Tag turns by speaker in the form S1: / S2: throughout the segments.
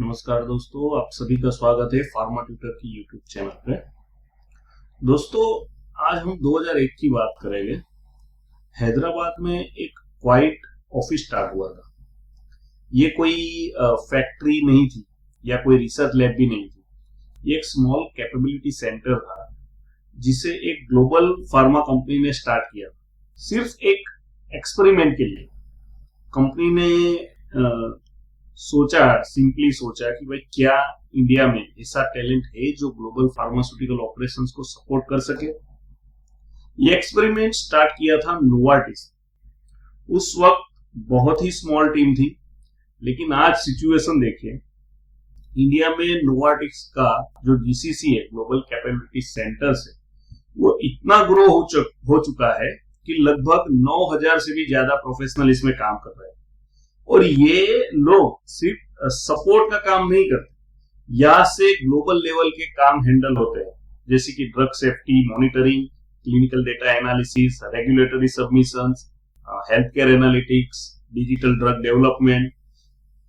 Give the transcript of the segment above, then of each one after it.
S1: नमस्कार दोस्तों, आप सभी का स्वागत है फार्मा ट्यूटर की यूट्यूब चैनल पे। दोस्तों, आज हम 2001 की बात करेंगे। हैदराबाद में एक क्वाइट ऑफिस स्टार्ट हुआ था। ये कोई फैक्ट्री नहीं थी या कोई रिसर्च लैब भी नहीं थी। ये एक स्मॉल कैपेबिलिटी सेंटर था जिसे एक ग्लोबल फार्मा कंपनी ने स्टार्ट किया, सिर्फ एक एक्सपेरिमेंट के लिए। कंपनी ने सिंपली सोचा कि भाई क्या इंडिया में ऐसा टैलेंट है जो ग्लोबल फार्मास्यूटिकल ऑपरेशंस को सपोर्ट कर सके। ये एक्सपेरिमेंट स्टार्ट किया था नोवार्टिस। उस वक्त बहुत ही स्मॉल टीम थी, लेकिन आज सिचुएशन देखिए, इंडिया में नोवार्टिस का जो जीसीसी है, ग्लोबल कैपेबिलिटी सेंटर्स है, वो इतना ग्रो हो चुका है कि लगभग 9000 से भी ज्यादा प्रोफेशनल इसमें काम कर रहे हैं। और ये लोग सिर्फ सपोर्ट का काम नहीं करते, यहाँ से ग्लोबल लेवल के काम हैंडल होते हैं, जैसे कि drug safety monitoring, clinical data analysis, regulatory submissions, health care analytics, digital drug development.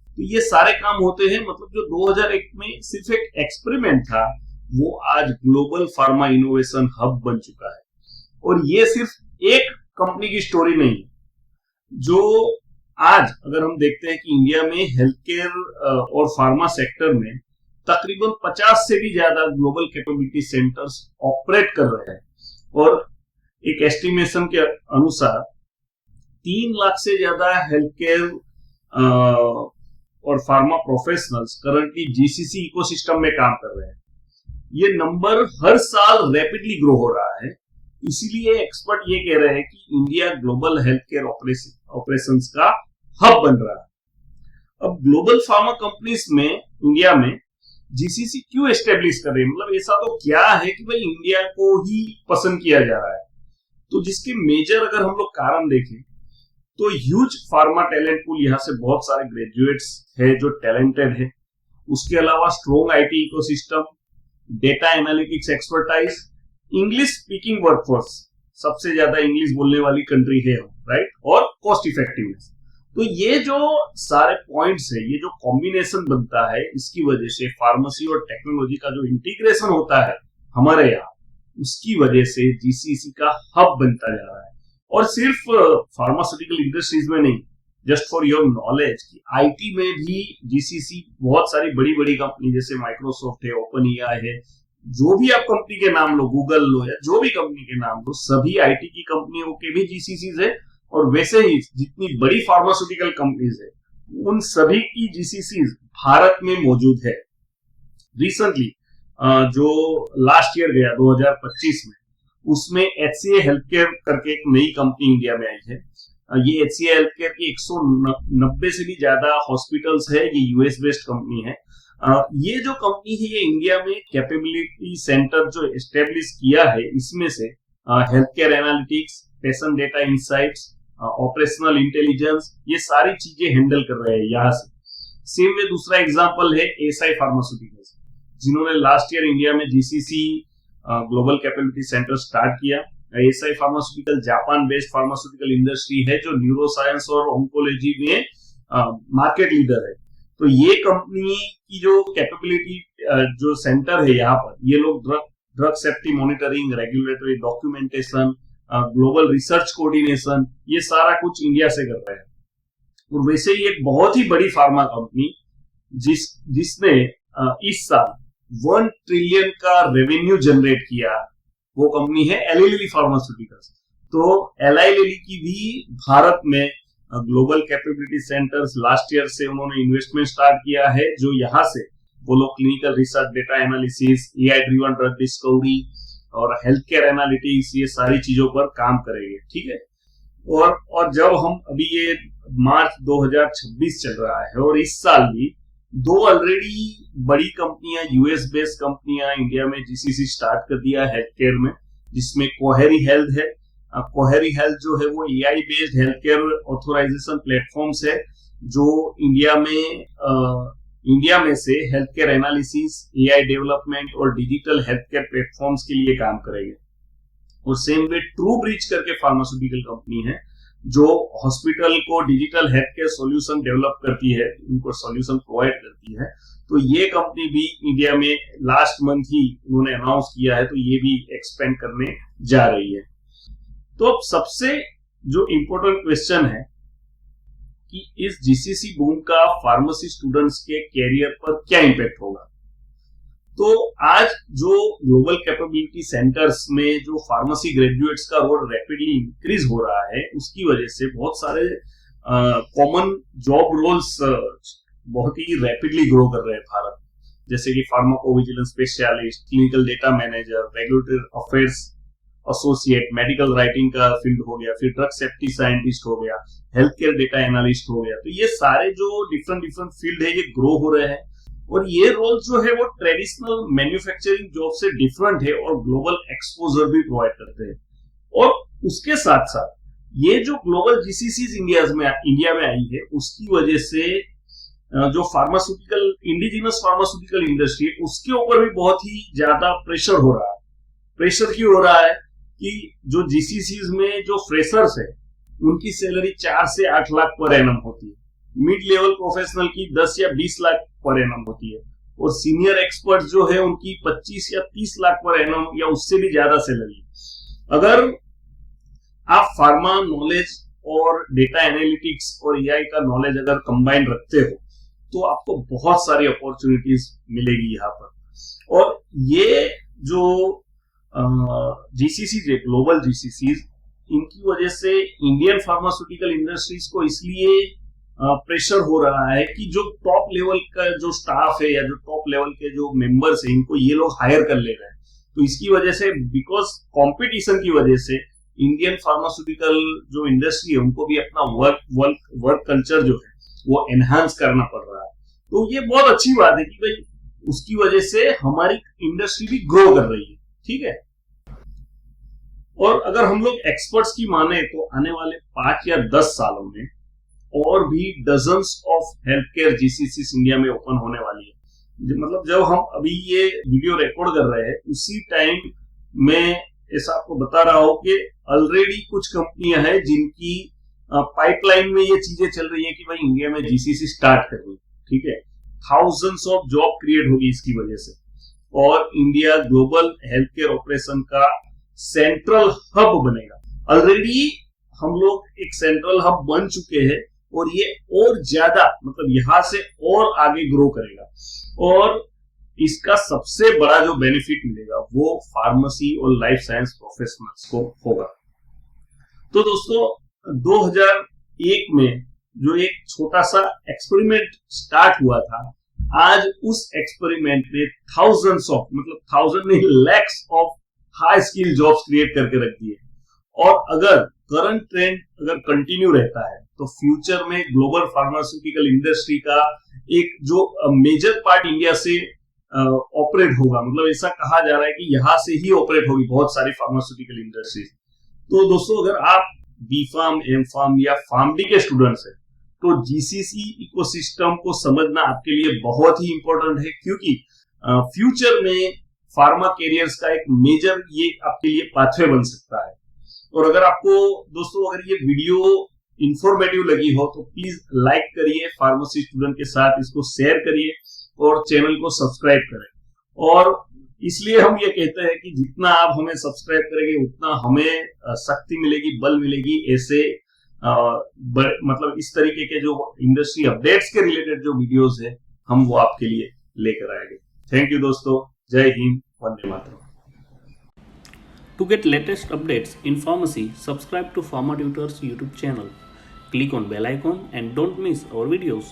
S1: तो ये सारे काम होते हैं। मतलब जो 2001 में सिर्फ एक एक्सपेरिमेंट था, वो आज ग्लोबल फार्मा इनोवेशन हब बन चुका है। और ये सिर्फ एक कंपनी की स्टोरी नहीं है। जो आज अगर हम देखते हैं कि इंडिया में हेल्थ केयर और फार्मा सेक्टर में तकरीबन 50 से भी ज्यादा ग्लोबल कैपेबिलिटी सेंटर्स ऑपरेट कर रहे हैं, और एक एस्टिमेशन के अनुसार 3 लाख से ज्यादा हेल्थ केयर और pharma professionals currently GCC ecosystem में काम कर रहे हैं। ये नंबर हर साल रैपिडली ग्रो हो रहा है। इसीलिए एक्सपर्ट ये कह रहे हैं कि India global health care operations का हब बन रहा है। अब ग्लोबल फार्मा कंपनीज में इंडिया में जीसीसी क्यों एस्टेब्लिश कर रहे हैं? मतलब ऐसा तो क्या है कि भाई इंडिया को ही पसंद किया जा रहा है? तो जिसके मेजर अगर हम लोग कारण देखें तो ह्यूज फार्मा टैलेंट पूल, यहाँ से बहुत सारे ग्रेजुएट्स है जो टैलेंटेड है। उसके अलावा strong IT ecosystem, data analytics expertise, English speaking workforce, सबसे ज्यादा इंग्लिश बोलने वाली कंट्री है, राइट, और कॉस्ट इफेक्टिवनेस। तो ये जो सारे पॉइंट्स है, ये जो कॉम्बिनेशन बनता है, इसकी वजह से फार्मेसी और टेक्नोलॉजी का जो इंटीग्रेशन होता है हमारे यहाँ, उसकी वजह से जीसीसी का हब बनता जा रहा है। और सिर्फ फार्मास्यूटिकल इंडस्ट्रीज में नहीं, जस्ट फॉर योर नॉलेज, कि आईटी में भी जीसीसी बहुत सारी बड़ी बड़ी कंपनी जैसे माइक्रोसॉफ्ट है, ओपन एआई है, जो भी आप कंपनी के नाम लो, गूगल लो या जो भी कंपनी के नाम लो, सभी आईटी की कंपनियों के भी जीसीसीज है। और वैसे ही जितनी बड़ी फार्मास्यूटिकल कंपनीज है, उन सभी की जीसीसीज भारत में मौजूद है। रिसेंटली जो लास्ट ईयर गया 2025 में, उसमें एचसीए हेल्थकेयर करके एक नई कंपनी इंडिया में आई है। ये एचसीए हेल्थकेयर की 190 से भी ज्यादा हॉस्पिटल्स है। ये यूएस बेस्ड कंपनी है। ये जो कंपनी है, ये इंडिया में कैपेबिलिटी सेंटर जो एस्टेब्लिश किया है, इसमें से health care analytics, patient data insights, operational intelligence, ये सारी चीजें हैंडल कर रहे हैं यहाँ से। सेम वे दूसरा एग्जांपल है एसआई फार्मास्यूटिकल्स, जिन्होंने लास्ट ईयर इंडिया में GCC global capability centre start किया। Eisai pharmaceutical Japan based pharmaceutical industry है जो न्यूरो साइंस और ऑन्कोलॉजी में मार्केट लीडर है। तो ये कंपनी की जो कैपेबिलिटी जो सेंटर है यहाँ पर, ये लोग drug safety monitoring, regulatory documentation, global research coordination, ये सारा कुछ इंडिया से कर रहे हैं। और वैसे ही एक बहुत ही बड़ी फार्मा कंपनी जिसने इस साल 1 ट्रिलियन का रेवेन्यू जनरेट किया, वो कंपनी है एली लिली फार्मास्यूटिकल्स। तो एली लिली की भी भारत में global capability centres last year से उन्होंने इन्वेस्टमेंट स्टार्ट किया है, जो यहाँ से वो लोग clinical research, data analysis, AI driven drug discovery और हेल्थ केयर एनालिटिक्स, ये सारी चीजों पर काम करेंगे। ठीक है। और जब हम अभी ये मार्च 2026 चल रहा है, और इस साल भी 2 ऑलरेडी बड़ी कंपनियां, यूएस बेस्ड कंपनियां इंडिया में जीसीसी स्टार्ट कर दिया है हेल्थ केयर में, जिसमें कोहेरी हेल्थ है। कोहेरी हेल्थ जो है वो AI based health care authorization platforms है, जो इंडिया में से health care analysis, AI development और डिजिटल हेल्थ केयर प्लेटफॉर्म्स के लिए काम करेंगे। और सेम वे ट्रू ब्रिज करके फार्मास्यूटिकल कंपनी है, जो हॉस्पिटल को digital health care solution develop करती है, उनको सॉल्यूशन प्रोवाइड करती है। तो ये कंपनी भी इंडिया में लास्ट मंथ ही उन्होंने अनाउंस किया है, तो ये भी एक्सपेंड करने जा रही है। तो अब सबसे जो इम्पोर्टेंट क्वेश्चन है कि इस जीसीसी बूम का फार्मेसी स्टूडेंट्स के कैरियर पर क्या इंपैक्ट होगा। तो आज जो ग्लोबल कैपेबिलिटी सेंटर्स में जो फार्मेसी ग्रेजुएट्स का रोल रैपिडली इंक्रीज हो रहा है, उसकी वजह से बहुत सारे कॉमन जॉब रोल्स बहुत ही रैपिडली ग्रो कर रहे हैं भारत में, जैसे कि pharmacovigilance specialist, clinical data manager, regulatory affairs associate, medical writing का फील्ड हो गया, फिर ड्रग सेफ्टी साइंटिस्ट हो गया, हेल्थ केयर डेटा एनालिस्ट हो गया। तो ये सारे जो डिफरेंट फील्ड है ये ग्रो हो रहे हैं, और ये रोल जो है वो ट्रेडिशनल मैन्युफैक्चरिंग जॉब से डिफरेंट है और ग्लोबल एक्सपोजर भी प्रोवाइड करते हैं। और उसके साथ साथ ये जो ग्लोबल जीसीसीज इंडिया में आई है, उसकी वजह से जो फार्मास्यूटिकल इंडिजिनस फार्मास्यूटिकल इंडस्ट्री है उसके ऊपर भी बहुत ही ज्यादा प्रेशर हो रहा है। प्रेशर क्यों हो रहा है कि जो जीसीसीज में जो फ्रेशर्स है उनकी सैलरी 4 से 8 लाख पर एनम होती है, मिड लेवल प्रोफेशनल की 10 या 20 लाख पर एनम होती है, और सीनियर एक्सपर्ट जो है उनकी 25 या 30 लाख पर एनम या उससे भी ज्यादा सैलरी। अगर आप फार्मा नॉलेज और डेटा एनालिटिक्स और एआई का नॉलेज अगर कंबाइन रखते हो तो आपको बहुत सारी अपॉर्चुनिटीज मिलेगी यहाँ पर। और ये जो जीसीसी ग्लोबल जीसीसीज, इनकी वजह से इंडियन फार्मास्यूटिकल इंडस्ट्रीज को इसलिए प्रेशर हो रहा है कि जो टॉप लेवल का जो स्टाफ है या जो टॉप लेवल के जो मेंबर्स है इनको ये लोग हायर कर ले रहे हैं। तो इसकी वजह से, बिकॉज कंपटीशन की वजह से इंडियन फार्मास्यूटिकल जो इंडस्ट्री है उनको भी अपना वर्क कल्चर जो है वो एनहांस करना पड़ रहा है। तो ये बहुत अच्छी बात है कि भाई उसकी वजह से हमारी इंडस्ट्री भी ग्रो कर रही है, ठीक है। और अगर हम लोग एक्सपर्ट्स की माने तो आने वाले 5 या 10 सालों में और भी dozens of health care GCC India में ओपन होने वाली है। मतलब जब हम अभी ये वीडियो रिकॉर्ड कर रहे हैं उसी टाइम मैं ऐसा आपको बता रहा हूं कि ऑलरेडी कुछ कंपनियां हैं जिनकी पाइपलाइन में ये चीजें चल रही है कि भाई इंडिया में जीसीसी स्टार्ट कर रही है, ठीक है। थाउजेंड्स ऑफ जॉब क्रिएट होगी इसकी वजह से, और India global health care operation का सेंट्रल हब बनेगा। ऑलरेडी हम लोग एक सेंट्रल हब बन चुके हैं और ये और ज्यादा, मतलब यहां से और आगे ग्रो करेगा। और इसका सबसे बड़ा जो बेनिफिट मिलेगा वो फार्मेसी और लाइफ साइंस प्रोफेशनल्स को होगा। तो दोस्तों 2001 में जो एक छोटा सा एक्सपेरिमेंट स्टार्ट हुआ था, आज उस एक्सपेरिमेंट ने थाउजेंड्स ऑफ, मतलब थाउजेंड नहीं lakhs of high skill jobs create करके रख दिए। और अगर करंट ट्रेंड अगर कंटिन्यू रहता है तो फ्यूचर में ग्लोबल फार्मास्यूटिकल इंडस्ट्री का एक जो मेजर पार्ट इंडिया से ऑपरेट होगा। मतलब ऐसा कहा जा रहा है कि यहां से ही ऑपरेट होगी बहुत सारी फार्मास्यूटिकल इंडस्ट्रीज। तो दोस्तों अगर आप बी फार्म, एम फार्म या फार्म डी के स्टूडेंट्स हैं तो जीसीसी इकोसिस्टम को समझना आपके लिए बहुत ही इंपॉर्टेंट है, क्योंकि फ्यूचर में फार्मा कैरियर्स का एक मेजर ये आपके लिए पाथवे बन सकता है। और अगर आपको दोस्तों अगर ये वीडियो इंफॉर्मेटिव लगी हो तो प्लीज लाइक करिए, फार्मेसी स्टूडेंट के साथ इसको शेयर करिए और चैनल को सब्सक्राइब करें। और इसलिए हम ये कहते हैं कि जितना आप हमें सब्सक्राइब करेंगे उतना हमें शक्ति मिलेगी, बल मिलेगी, ऐसे मतलब इस तरीके के जो इंडस्ट्री अपडेट्स के रिलेटेड जो वीडियोस है हम वो आपके लिए लेकर आएंगे। थैंक यू दोस्तों, जय Hind, Vande Mataram.
S2: To get latest updates in pharmacy, subscribe to Pharma Tutors YouTube channel. Click on bell icon and don't miss our videos.